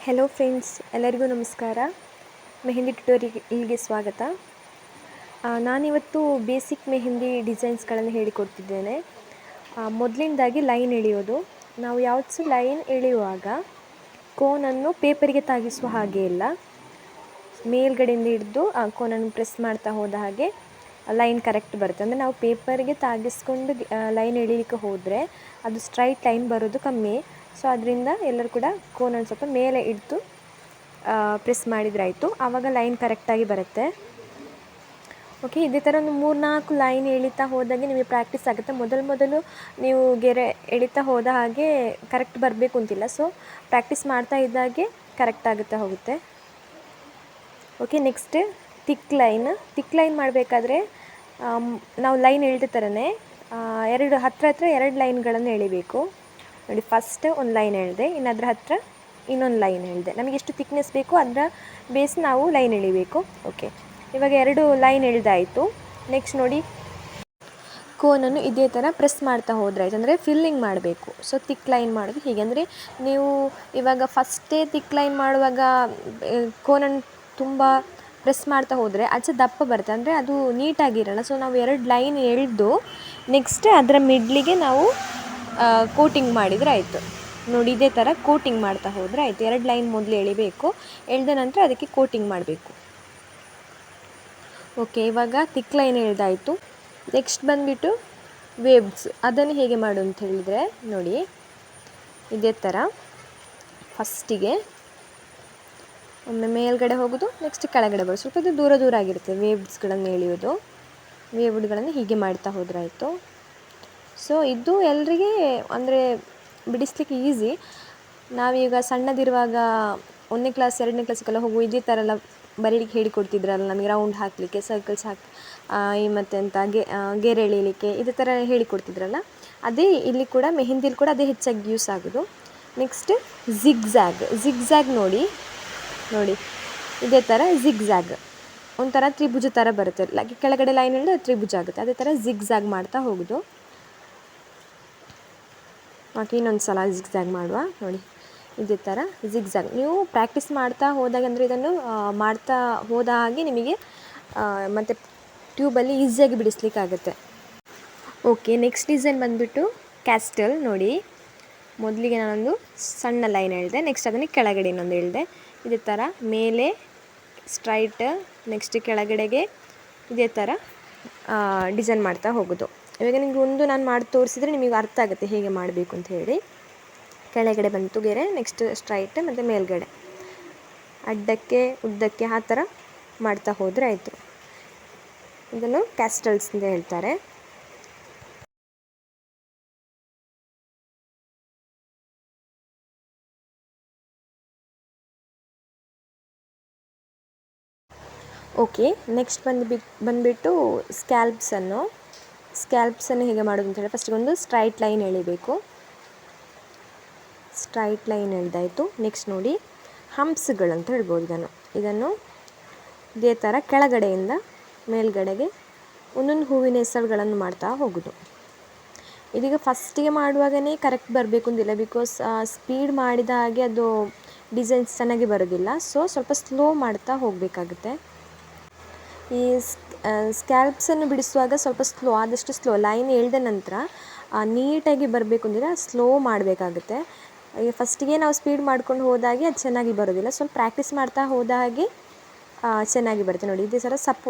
Hello friends, ಎಲ್ಲರಿಗೂ ನಮಸ್ಕಾರ. ಮೆಹಂದಿ ಟ್ಯುಟೋರಿಯಲ್ಗೆ ಸ್ವಾಗತ. ನಾನಿವತ್ತು ಬೇಸಿಕ್ ಮೆಹಂದಿ ಡಿಸೈನ್ಸ್ಗಳನ್ನು ಹೇಳಿಕೊಡ್ತಿದ್ದೇನೆ. ಮೊದಲಿಂದಾಗಿ ಲೈನ್ ಎಳೆಯೋದು. ನಾವು ಯಾವ್ದು ಸಹ ಲೈನ್ ಎಳೆಯುವಾಗ ಕೋನನ್ನು ಪೇಪರಿಗೆ ತಾಗಿಸುವ ಹಾಗೆ ಇಲ್ಲ. ಮೇಲ್ಗಡೆಯಿಂದ ಹಿಡಿದು ಕೋನನ್ನು ಪ್ರೆಸ್ ಮಾಡ್ತಾ ಹೋದ ಹಾಗೆ ಲೈನ್ ಕರೆಕ್ಟ್ ಬರುತ್ತೆ. ಅಂದರೆ ನಾವು ಪೇಪರಿಗೆ ತಾಗಿಸ್ಕೊಂಡು ಲೈನ್ ಎಳೀಲಿಕ್ಕೆ ಹೋದರೆ ಅದು ಸ್ಟ್ರೈಟ್ ಲೈನ್ ಬರೋದು ಕಮ್ಮಿ. ಸೊ ಅದರಿಂದ ಎಲ್ಲರೂ ಕೂಡ ಕೋನನ್ನು ಸ್ವಲ್ಪ ಮೇಲೆ ಇಟ್ಟು ಪ್ರೆಸ್ ಮಾಡಿದ್ರಾಯಿತು. ಆವಾಗ ಲೈನ್ ಕರೆಕ್ಟಾಗಿ ಬರುತ್ತೆ. ಓಕೆ, ಇದೇ ಥರ ಒಂದು 3-4 ಲೈನ್ ಎಳಿತಾ ಹೋದಾಗೆ ನಿಮಗೆ ಪ್ರಾಕ್ಟೀಸ್ ಆಗುತ್ತೆ. ಮೊದಲು ನೀವು ಗೆರೆ ಎಳಿತಾ ಹೋದ ಹಾಗೆ ಕರೆಕ್ಟ್ ಬರಬೇಕು ಅಂತಿಲ್ಲ. ಸೊ ಪ್ರಾಕ್ಟೀಸ್ ಮಾಡ್ತಾ ಇದ್ದಾಗೆ ಕರೆಕ್ಟ್ ಆಗುತ್ತಾ ಹೋಗುತ್ತೆ. ಓಕೆ, ನೆಕ್ಸ್ಟ್ ತಿಕ್ ಲೈನ್ ಮಾಡಬೇಕಾದ್ರೆ ನಾವು ಲೈನ್ ಎಳೆದ ಥರನೇ ಹತ್ರ 2 ಲೈನ್ಗಳನ್ನು ಎಳಿಬೇಕು. ನೋಡಿ, ಫಸ್ಟ್ ಒಂದು ಲೈನ್ ಎಳೆದೆ, ಇನ್ನದ್ರ ಹತ್ರ ಇನ್ನೊಂದು ಲೈನ್ ಎಳೆದೆ. ನಮಗೆ ಎಷ್ಟು ಥಿಕ್ನೆಸ್ ಬೇಕು ಅದರ ಬೇಸ್ ನಾವು ಲೈನ್ ಎಳಿಬೇಕು. ಓಕೆ, ಇವಾಗ 2 ಲೈನ್ ಎಳೆದಾಯಿತು. ನೆಕ್ಸ್ಟ್ ನೋಡಿ, ಕೋನನ್ನು ಇದೇ ಥರ ಪ್ರೆಸ್ ಮಾಡ್ತಾ ಹೋದ್ರಾಯ್ತು. ಅಂದರೆ ಫಿಲ್ಲಿಂಗ್ ಮಾಡಬೇಕು. ಸೊ ತಿಕ್ ಲೈನ್ ಮಾಡೋದು ಹೀಗೆ. ಅಂದರೆ ನೀವು ಇವಾಗ ಫಸ್ಟೇ ತಿಕ್ ಲೈನ್ ಮಾಡುವಾಗ ಕೋನನ್ನು ತುಂಬ ಪ್ರೆಸ್ ಮಾಡ್ತಾ ಹೋದರೆ ಆಚೆ ದಪ್ಪ ಬರುತ್ತೆ. ಅಂದರೆ ಅದು ನೀಟಾಗಿರಲ್ಲ. ಸೊ ನಾವು 2 ಲೈನ್ ಎಳೆದು ನೆಕ್ಸ್ಟ್ ಅದರ ಮಿಡ್ಲಿಗೆ ನಾವು ಕೋಟಿಂಗ್ ಮಾಡಿದರೆ ಆಯಿತು. ನೋಡಿ, ಇದೇ ಥರ ಕೋಟಿಂಗ್ ಮಾಡ್ತಾ ಹೋದರೆ ಆಯಿತು. 2 ಲೈನ್ ಮೊದಲು ಎಳಿಬೇಕು, ಎಳೆದ ನಂತರ ಅದಕ್ಕೆ ಕೋಟಿಂಗ್ ಮಾಡಬೇಕು. ಓಕೆ, ಇವಾಗ ತಿಕ್ ಲೈನ್ ಎಳೆದಾಯಿತು. ನೆಕ್ಸ್ಟ್ ಬಂದುಬಿಟ್ಟು ವೇವ್ಸ್. ಅದನ್ನು ಹೇಗೆ ಮಾಡು ಅಂತ ಹೇಳಿದರೆ ನೋಡಿ, ಇದೇ ಥರ ಫಸ್ಟಿಗೆ ಒಮ್ಮೆ ಮೇಲ್ಗಡೆ ಹೋಗೋದು, ನೆಕ್ಸ್ಟ್ ಕೆಳಗಡೆ ಬರೋದು. ಸ್ವಲ್ಪ ಇದು ದೂರ ಆಗಿರುತ್ತೆ ವೇವ್ಸ್ಗಳನ್ನು ಎಳೆಯೋದು. ವೇವ್ಗಳನ್ನು ಹೀಗೆ ಮಾಡ್ತಾ ಹೋದ್ರಾಯಿತು. ಸೊ ಇದು ಎಲ್ಲರಿಗೆ ಅಂದರೆ ಬಿಡಿಸ್ಲಿಕ್ಕೆ ಈಸಿ. ನಾವೀಗ ಸಣ್ಣದಿರುವಾಗ 1ನೇ ಕ್ಲಾಸ್ 2ನೇ ಕ್ಲಾಸಿಗೆಲ್ಲ ಹೋಗುವ ಇದೇ ಥರ ಎಲ್ಲ ಬರೀಲಿಕ್ಕೆ ಹೇಳಿಕೊಡ್ತಿದ್ರಲ್ಲ ನಮಗೆ. ರೌಂಡ್ ಹಾಕಲಿಕ್ಕೆ, ಸರ್ಕಲ್ಸ್ ಮತ್ತು ಎಂತ ಗೆರೆ ಎಳೀಲಿಕ್ಕೆ ಇದೇ ಥರ ಹೇಳಿಕೊಡ್ತಿದ್ರಲ್ಲ. ಅದೇ ಇಲ್ಲಿ ಕೂಡ ಮೆಹಂದಿಲಿ ಕೂಡ ಅದೇ ಹೆಚ್ಚಾಗಿ ಯೂಸ್ ಆಗೋದು. ನೆಕ್ಸ್ಟ್ ಜಿಗ್ಝ್ಯಾಗ್ ನೋಡಿ ಇದೇ ಥರ ಜಿಗ್ಝ್ಯಾಗ್ ಒಂಥರ ತ್ರಿಭುಜ ಥರ ಬರುತ್ತೆ. ಕೆಳಗಡೆ ಲೈನ್ ಎಳೆದು ತ್ರಿಭುಜ ಆಗುತ್ತೆ. ಅದೇ ಥರ ಜಿಗ್ಝ್ಯಾಗ್ ಮಾಡ್ತಾ ಹೋಗೋದು. ಓಕೆ, ಇನ್ನೊಂದು ಸಲ ಜಿಗ್ಝ್ಯಾಗ್ ಮಾಡುವ. ನೋಡಿ, ಇದೇ ಥರ ಜಿಗ್ಝ್ಯಾಗ್ ನೀವು ಪ್ರಾಕ್ಟೀಸ್ ಮಾಡ್ತಾ ಹೋದಾಗ, ಅಂದರೆ ಇದನ್ನು ಮಾಡ್ತಾ ಹೋದ ಹಾಗೆ ನಿಮಗೆ ಮತ್ತು ಟ್ಯೂಬಲ್ಲಿ ಈಸಿಯಾಗಿ ಬಿಡಿಸ್ಲಿಕ್ಕಾಗುತ್ತೆ. ಓಕೆ, ನೆಕ್ಸ್ಟ್ ಡಿಸೈನ್ ಬಂದುಬಿಟ್ಟು ಕ್ಯಾಸ್ಟಲ್. ನೋಡಿ, ಮೊದಲಿಗೆ ನಾನೊಂದು ಸಣ್ಣ ಲೈನ್ ಎಳೆದೆ, ನೆಕ್ಸ್ಟ್ ಅದನ್ನು ಕೆಳಗಡೆ ಇನ್ನೊಂದು ಎಳೆದೆ. ಇದೇ ಥರ ಮೇಲೆ ಸ್ಟ್ರೈಟ್, ನೆಕ್ಸ್ಟ್ ಕೆಳಗಡೆಗೆ ಇದೇ ಥರ ಡಿಸೈನ್ ಮಾಡ್ತಾ ಹೋಗೋದು. ಇವಾಗ ನಿಮಗೆ ಒಂದು ನಾನು ಮಾಡಿ ತೋರಿಸಿದರೆ ನಿಮಗೆ ಅರ್ಥ ಆಗುತ್ತೆ ಹೇಗೆ ಮಾಡಬೇಕು ಅಂತ ಹೇಳಿ. ಕೆಳಗಡೆ ಬಂತು ಗೆರೆ, ನೆಕ್ಸ್ಟ್ ಸ್ಟ್ರೈಟ್ ಮತ್ತು ಮೇಲ್ಗಡೆ ಅಡ್ಡಕ್ಕೆ ಉದ್ದಕ್ಕೆ ಆ ಥರ ಮಾಡ್ತಾ ಹೋದರೆ ಆಯಿತು. ಇದನ್ನು ಕ್ಯಾಸ್ಟಲ್ಸ್ ಅಂತ ಹೇಳ್ತಾರೆ. ಓಕೆ, ನೆಕ್ಸ್ಟ್ ಬಂದುಬಿಟ್ಟು ಸ್ಕ್ಯಾಲ್ಪ್ಸನ್ನು ಹೇಗೆ ಮಾಡೋದು ಅಂತ ಹೇಳಿ, ಫಸ್ಟಿಗೆ ಒಂದು ಸ್ಟ್ರೈಟ್ ಲೈನ್ ಎಳಿಬೇಕು. ಸ್ಟ್ರೈಟ್ ಲೈನ್ ಎಳೆದಾಯಿತು. ನೆಕ್ಸ್ಟ್ ನೋಡಿ, ಹಂಪ್ಸ್ಗಳಂತ ಹೇಳ್ಬೋದು. ಇದನ್ನು ಇದೇ ಥರ ಕೆಳಗಡೆಯಿಂದ ಮೇಲ್ಗಡೆಗೆ ಒಂದೊಂದು ಹೂವಿನ ಹೆಸರುಗಳನ್ನು ಮಾಡ್ತಾ ಹೋಗೋದು. ಇದೀಗ ಫಸ್ಟಿಗೆ ಮಾಡುವಾಗಲೇ ಕರೆಕ್ಟ್ ಬರಬೇಕು ಅಂತಿಲ್ಲ. ಬಿಕಾಸ್ ಸ್ಪೀಡ್ ಮಾಡಿದ ಹಾಗೆ ಅದು ಡಿಸೈನ್ಸ್ ಚೆನ್ನಾಗಿ ಬರೋದಿಲ್ಲ. ಸೊ ಸ್ವಲ್ಪ ಸ್ಲೋ ಮಾಡ್ತಾ ಹೋಗಬೇಕಾಗುತ್ತೆ. ಈ ಸ್ಕ್ಯಾಲ್ಪ್ಸನ್ನು ಬಿಡಿಸುವಾಗ ಸ್ವಲ್ಪ ಆದಷ್ಟು ಸ್ಲೋ ಲೈನ್ ಎಳೆದ ನಂತರ ನೀಟಾಗಿ ಬರಬೇಕು ಅಂದರೆ ಸ್ಲೋ ಮಾಡಬೇಕಾಗುತ್ತೆ. ಈಗ ಫಸ್ಟಿಗೆ ನಾವು ಸ್ಪೀಡ್ ಮಾಡ್ಕೊಂಡು ಹೋದಾಗೆ ಅದು ಚೆನ್ನಾಗಿ ಬರೋದಿಲ್ಲ. ಸ್ವಲ್ಪ ಪ್ರಾಕ್ಟೀಸ್ ಮಾಡ್ತಾ ಹೋದ ಹಾಗೆ ಚೆನ್ನಾಗಿ ಬರುತ್ತೆ. ನೋಡಿ, ಇದೇ ಥರ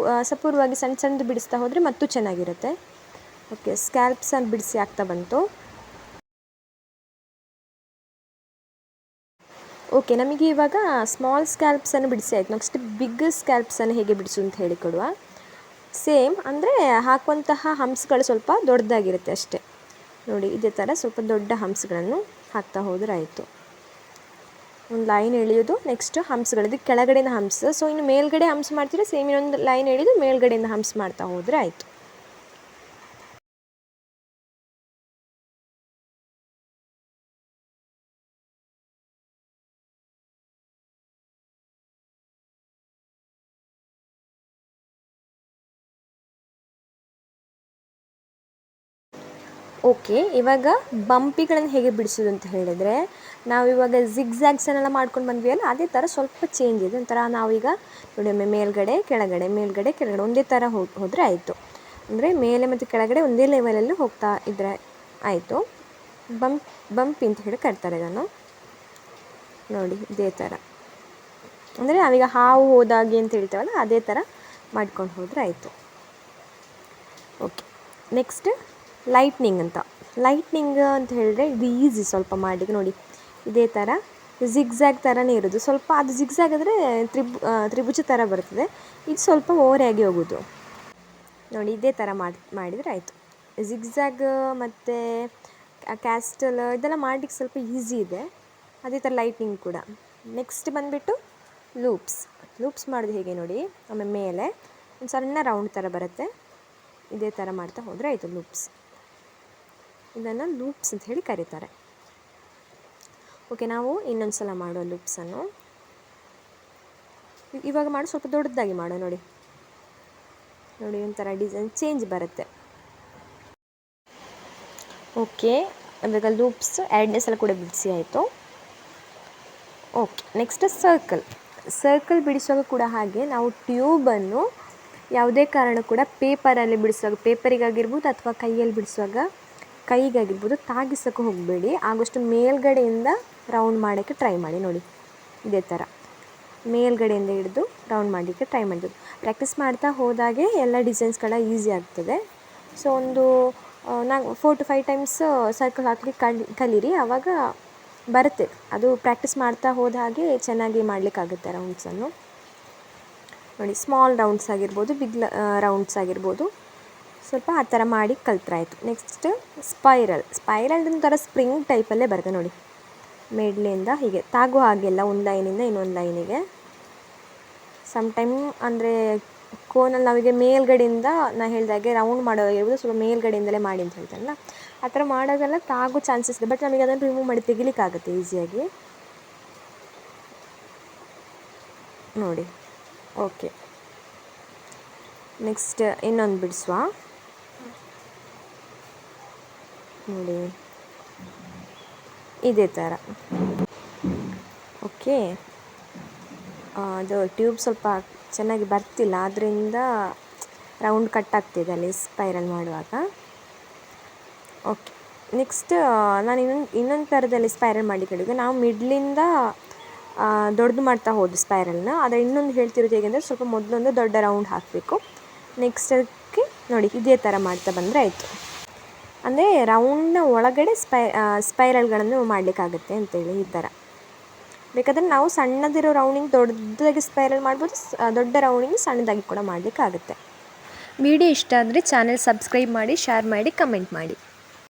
ಸಪೂರವಾಗಿ ಸಣ್ಣದು ಬಿಡಿಸ್ತಾ ಹೋದರೆ ಮತ್ತೂ ಚೆನ್ನಾಗಿರುತ್ತೆ. ಓಕೆ, ಸ್ಕ್ಯಾಲ್ಪ್ಸನ್ನು ಬಿಡಿಸಿ ಆಗ್ತಾ ಬಂತು. ಓಕೆ, ನಮಗೆ ಇವಾಗ ಸ್ಮಾಲ್ ಸ್ಕ್ಯಾಲ್ಪ್ಸನ್ನು ಬಿಡಿಸಿ ಆಯಿತು. ನೆಕ್ಸ್ಟ್ ಬಿಗ್ ಸ್ಕ್ಯಾಲ್ಪ್ಸನ್ನು ಹೇಗೆ ಬಿಡಿಸು ಅಂತ ಹೇಳಿಕೊಡುವ. ಸೇಮ್, ಅಂದರೆ ಹಾಕುವಂತಹ ಹಂಪ್ಸ್ಗಳು ಸ್ವಲ್ಪ ದೊಡ್ಡದಾಗಿರುತ್ತೆ ಅಷ್ಟೇ. ನೋಡಿ, ಇದೇ ಥರ ಸ್ವಲ್ಪ ದೊಡ್ಡ ಹಂಪ್ಸ್ಗಳನ್ನು ಹಾಕ್ತಾ ಹೋದರೆ ಆಯಿತು. ಒಂದು ಲೈನ್ ಎಳೆಯೋದು, ನೆಕ್ಸ್ಟ್ ಹಂಪ್ಸ್ಗಳಿದ್ದು ಕೆಳಗಡೆಯಿಂದ ಹಂಪ್ಸ್. ಸೊ ಇನ್ನು ಮೇಲ್ಗಡೆ ಹಂಪ್ಸ್ ಮಾಡ್ತೀರಾ, ಸೇಮ್ ಇನ್ನೊಂದು ಲೈನ್ ಎಳೆದು ಮೇಲ್ಗಡೆಯಿಂದ ಹಂಪ್ಸ್ ಮಾಡ್ತಾ ಹೋದರೆ ಆಯಿತು. ಓಕೆ, ಇವಾಗ ಬಂಪಿಗಳನ್ನು ಹೇಗೆ ಬಿಡಿಸೋದು ಅಂತ ಹೇಳಿದರೆ, ನಾವಿವಾಗ ಝಿಗ್ಝ್ಯಾಗ್ಸನ್ನೆಲ್ಲ ಮಾಡ್ಕೊಂಡು ಬಂದ್ವಿ ಅಲ್ಲ, ಅದೇ ಥರ ಸ್ವಲ್ಪ ಚೇಂಜ್ ಇದೆ. ಒಂಥರ ನಾವೀಗ ನೋಡಿ, ಒಮ್ಮೆ ಮೇಲ್ಗಡೆ ಕೆಳಗಡೆ ಮೇಲ್ಗಡೆ ಕೆಳಗಡೆ ಒಂದೇ ಥರ ಹೋದರೆ ಆಯಿತು. ಅಂದರೆ ಮೇಲೆ ಮತ್ತು ಕೆಳಗಡೆ ಒಂದೇ ಲೆವೆಲಲ್ಲಿ ಹೋಗ್ತಾ ಇದ್ದರೆ ಆಯಿತು. ಬಂಪಿ ಅಂತ ಹೇಳಿ ಕರಿತಾರೆ ಇದನ್ನು. ನೋಡಿ ಇದೇ ಥರ, ಅಂದರೆ ನಾವೀಗ ಹಾವು ಹೋದಾಗೆ ಅಂತ ಹೇಳ್ತೇವಲ್ಲ, ಅದೇ ಥರ ಮಾಡ್ಕೊಂಡು ಹೋದರೆ ಆಯಿತು. ಓಕೆ, ನೆಕ್ಸ್ಟ್ ಲೈಟ್ನಿಂಗ್ ಅಂತ ಹೇಳಿದ್ರೆ ಇದು ಈಸಿ ಸ್ವಲ್ಪ ಮಾಡಲಿಕ್ಕೆ. ನೋಡಿ ಇದೇ ಥರ ಝಿಗ್ಝ್ಯಾಗ್ ಥರನೇ ಇರೋದು. ಸ್ವಲ್ಪ ಅದು ಝಿಗ್ಝ್ಯಾಗ್ ಆದರೆ ತ್ರಿಭುಜ ಥರ ಬರ್ತದೆ, ಇದು ಸ್ವಲ್ಪ ಓರೆಯಾಗಿ ಹೋಗೋದು. ನೋಡಿ ಇದೇ ಥರ ಮಾಡಿದರೆ ಆಯಿತು. ಝಿಗ್ಝ್ಯಾಗ್ ಮತ್ತು ಕ್ಯಾಸ್ಟಲ್ ಇದೆಲ್ಲ ಮಾಡಲಿಕ್ಕೆ ಸ್ವಲ್ಪ ಈಸಿ ಇದೆ, ಅದೇ ಥರ ಲೈಟ್ನಿಂಗ್ ಕೂಡ. ನೆಕ್ಸ್ಟ್ ಬಂದುಬಿಟ್ಟು ಲೂಪ್ಸ್ ಮಾಡೋದು ಹೇಗೆ ನೋಡಿ, ಆಮೇಲೆ ಮೇಲೆ ಒಂದು ಸಣ್ಣ ರೌಂಡ್ ಥರ ಬರುತ್ತೆ, ಇದೇ ಥರ ಮಾಡ್ತಾ ಹೋದರೆ ಆಯಿತು ಲೂಪ್ಸ್. ಇದನ್ನು ಲೂಪ್ಸ್ ಅಂತ ಹೇಳಿ ಕರೀತಾರೆ. ಓಕೆ, ನಾವು ಇನ್ನೊಂದು ಸಲ ಮಾಡುವ ಲೂಪ್ಸನ್ನು. ಇವಾಗ ಮಾಡಿ ಸ್ವಲ್ಪ ದೊಡ್ಡದಾಗಿ ಮಾಡೋ. ನೋಡಿ ಒಂಥರ ಡಿಸೈನ್ ಚೇಂಜ್ ಬರುತ್ತೆ. ಓಕೆ, ಇವಾಗ ಲೂಪ್ಸ್ ಎರಡನೇ ಸಲ ಕೂಡ ಬಿಡಿಸಿ ಆಯಿತು. ಓಕೆ, ನೆಕ್ಸ್ಟ್ ಸರ್ಕಲ್ ಬಿಡಿಸುವಾಗ ಕೂಡ ಹಾಗೆ ನಾವು ಟ್ಯೂಬನ್ನು ಯಾವುದೇ ಕಾರಣ ಕೂಡ ಪೇಪರಲ್ಲಿ ಬಿಡಿಸುವಾಗ, ಪೇಪರಿಗಾಗಿರ್ಬೋದು ಅಥವಾ ಕೈಯಲ್ಲಿ ಬಿಡಿಸುವಾಗ ಕೈಗಾಗಿರ್ಬೋದು ತಾಗಿಸೋಕ್ಕೆ ಹೋಗಬೇಡಿ. ಆಗೋಷ್ಟು ಮೇಲ್ಗಡೆಯಿಂದ ರೌಂಡ್ ಮಾಡೋಕ್ಕೆ ಟ್ರೈ ಮಾಡಿ. ನೋಡಿ ಇದೇ ಥರ ಮೇಲ್ಗಡೆಯಿಂದ ಹಿಡಿದು ರೌಂಡ್ ಮಾಡಲಿಕ್ಕೆ ಟ್ರೈ ಮಾಡಬೇಕು. ಪ್ರಾಕ್ಟೀಸ್ ಮಾಡ್ತಾ ಹೋದಾಗೆ ಎಲ್ಲ ಡಿಸೈನ್ಸ್ಗಳ ಈಸಿ ಆಗ್ತದೆ. ಸೊ ಒಂದು 4 to 5 ಟೈಮ್ಸ್ ಸರ್ಕಲ್ ಹಾಕಲಿಕ್ಕೆ ಕಲೀರಿ, ಆವಾಗ ಬರುತ್ತೆ. ಅದು ಪ್ರಾಕ್ಟೀಸ್ ಮಾಡ್ತಾ ಹೋದ ಹಾಗೆ ಚೆನ್ನಾಗಿ ಮಾಡಲಿಕ್ಕಾಗುತ್ತೆ ರೌಂಡ್ಸನ್ನು. ನೋಡಿ ಸ್ಮಾಲ್ ರೌಂಡ್ಸ್ ಆಗಿರ್ಬೋದು, ಬಿಗ್ ರೌಂಡ್ಸ್ ಆಗಿರ್ಬೋದು, ಸ್ವಲ್ಪ ಆ ಥರ ಮಾಡಿ ಕಲ್ತ್ರಾಯಿತು. ನೆಕ್ಸ್ಟ್ ಸ್ಪೈರಲ್ ಒಂಥರ ಸ್ಪ್ರಿಂಗ್ ಟೈಪಲ್ಲೇ ಬರುತ್ತೆ. ನೋಡಿ ಮೇಡ್ಲಿಂದ ಹೀಗೆ ತಾಗೋ ಹಾಗೆಲ್ಲ ಒಂದು ಲೈನಿಂದ ಇನ್ನೊಂದು ಲೈನಿಗೆ. ಸಮ್ಟೈಮ್ ಅಂದರೆ ಕೋನಲ್ಲಿ ನಾವೀಗ ಮೇಲ್ಗಡೆಯಿಂದ ನಾನು ಹೇಳಿದಾಗೆ ರೌಂಡ್ ಮಾಡೋದಾಗಿರ್ಬೋದು, ಸ್ವಲ್ಪ ಮೇಲ್ಗಡೆಯಿಂದಲೇ ಮಾಡಿ ಅಂತ ಹೇಳ್ತಾರಲ್ಲ, ಆ ಥರ ಮಾಡೋದೆಲ್ಲ ತಾಗೋ ಚಾನ್ಸಸ್ ಇದೆ. ಬಟ್ ನಮಗೆ ಅದನ್ನು ರಿಮೂವ್ ಮಾಡಿ ತೆಗಿಲಿಕ್ಕಾಗುತ್ತೆ ಈಸಿಯಾಗಿ. ನೋಡಿ ಓಕೆ, ನೆಕ್ಸ್ಟ್ ಇನ್ನೊಂದು ಬಿಡಿಸುವ. ನೋಡಿ ಇದೇ ಥರ. ಓಕೆ, ಅದು ಟ್ಯೂಬ್ ಸ್ವಲ್ಪ ಚೆನ್ನಾಗಿ ಬರ್ತಿಲ್ಲ, ಆದ್ದರಿಂದ ರೌಂಡ್ ಕಟ್ ಆಗ್ತಿದೆ ಅಲ್ಲಿ ಸ್ಪೈರಲ್ ಮಾಡುವಾಗ. ಓಕೆ, ನೆಕ್ಸ್ಟ್ ನಾನು ಇನ್ನೊಂದು ಥರದಲ್ಲಿ ಸ್ಪೈರಲ್ ಮಾಡಿ ಕೇಳಿದೆ. ನಾವು ಮಿಡ್ಲಿಂದ ದೊಡ್ಡದು ಮಾಡ್ತಾ ಹೋದ್ವಿ ಸ್ಪೈರಲ್ನ. ಆದರೆ ಇನ್ನೊಂದು ಹೇಳ್ತಿರೋದು ಹೇಗೆಂದರೆ, ಸ್ವಲ್ಪ ಮೊದಲೊಂದು ದೊಡ್ಡ ರೌಂಡ್ ಹಾಕಬೇಕು. ನೆಕ್ಸ್ಟ್ ಅದಕ್ಕೆ ನೋಡಿ ಇದೇ ಥರ ಮಾಡ್ತಾ ಬಂದರೆ ಆಯಿತು. ಅಂದರೆ ರೌಂಡ್ನ ಒಳಗಡೆ ಸ್ಪೈರಲ್ಗಳನ್ನು ಮಾಡಲಿಕ್ಕಾಗುತ್ತೆ ಅಂತೇಳಿ ಈ ಥರ. ಬೇಕಾದರೆ ನಾವು ಸಣ್ಣದಿರೋ ರೌಂಡಿಂಗ್ ದೊಡ್ಡದಾಗಿ ಸ್ಪೈರಲ್ ಮಾಡ್ಬೋದು, ದೊಡ್ಡ ರೌಂಡಿಂಗ್ ಸಣ್ಣದಾಗಿ ಕೂಡ ಮಾಡಲಿಕ್ಕಾಗುತ್ತೆ. ವಿಡಿಯೋ ಇಷ್ಟ ಆದರೆ ಚಾನೆಲ್ ಸಬ್ಸ್ಕ್ರೈಬ್ ಮಾಡಿ, ಶೇರ್ ಮಾಡಿ, ಕಮೆಂಟ್ ಮಾಡಿ.